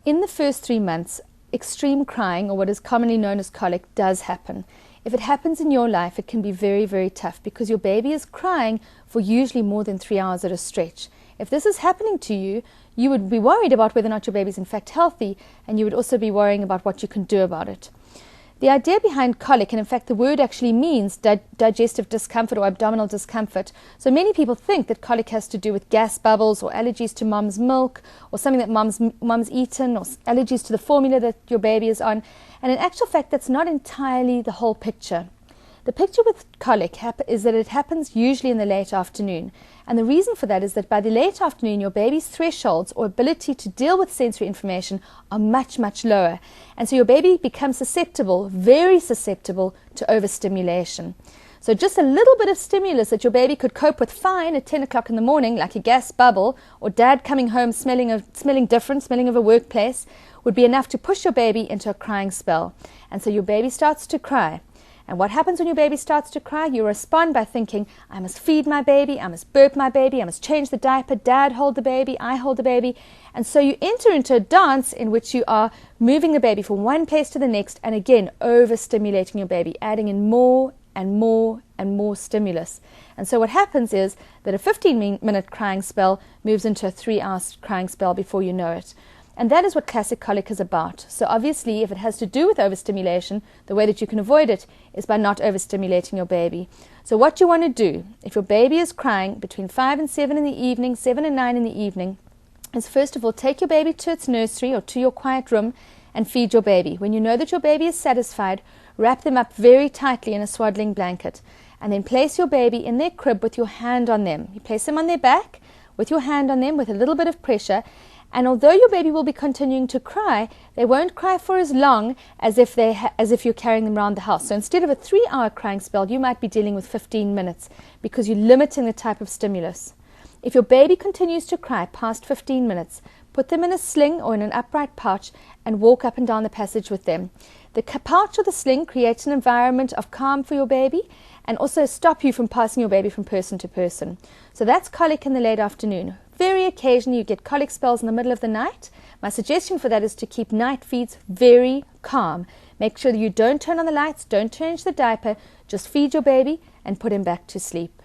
In the first 3 months, extreme crying, or what is commonly known as colic, does happen. If it happens in your life, it can be very, very tough because your baby is crying for usually more than 3 hours at a stretch. If this is happening to you, you would be worried about whether or not your baby is in fact healthy, and you would also be worrying about what you can do about it. The idea behind colic, and in fact the word actually means digestive discomfort or abdominal discomfort. So many people think that colic has to do with gas bubbles or allergies to mom's milk or something that mom's eaten, or allergies to the formula that your baby is on. And in actual fact, that's not entirely the whole picture. The picture with colic is that it happens usually in the late afternoon. And the reason for that is that by the late afternoon, your baby's thresholds or ability to deal with sensory information are much, much lower. And so your baby becomes susceptible, very susceptible, to overstimulation. So just a little bit of stimulus that your baby could cope with fine at 10 o'clock in the morning, like a gas bubble, or dad coming home smelling of a workplace, would be enough to push your baby into a crying spell. And so your baby starts to cry. And what happens when your baby starts to cry? You respond by thinking, I must feed my baby, I must burp my baby, I must change the diaper, dad hold the baby, I hold the baby. And so you enter into a dance in which you are moving the baby from one place to the next, and again, overstimulating your baby, adding in more and more and more stimulus. And so what happens is that a 15-minute crying spell moves into a 3-hour crying spell before you know it. And that is what classic colic is about. So obviously, if it has to do with overstimulation, the way that you can avoid it is by not overstimulating your baby. So what you want to do, if your baby is crying between 5 and 7 in the evening, 7 and 9 in the evening, is first of all, take your baby to its nursery or to your quiet room and feed your baby. When you know that your baby is satisfied, wrap them up very tightly in a swaddling blanket, and then place your baby in their crib with your hand on them. You place them on their back with your hand on them with a little bit of pressure. And although your baby will be continuing to cry, they won't cry for as long as if you're carrying them around the house. So instead of a 3-hour crying spell, you might be dealing with 15 minutes because you're limiting the type of stimulus. If your baby continues to cry past 15 minutes, put them in a sling or in an upright pouch and walk up and down the passage with them. The pouch or the sling creates an environment of calm for your baby and also stop you from passing your baby from person to person. So that's colic in the late afternoon. Very occasionally you get colic spells in the middle of the night. My suggestion for that is to keep night feeds very calm. Make sure that you don't turn on the lights, don't change the diaper, just feed your baby and put him back to sleep.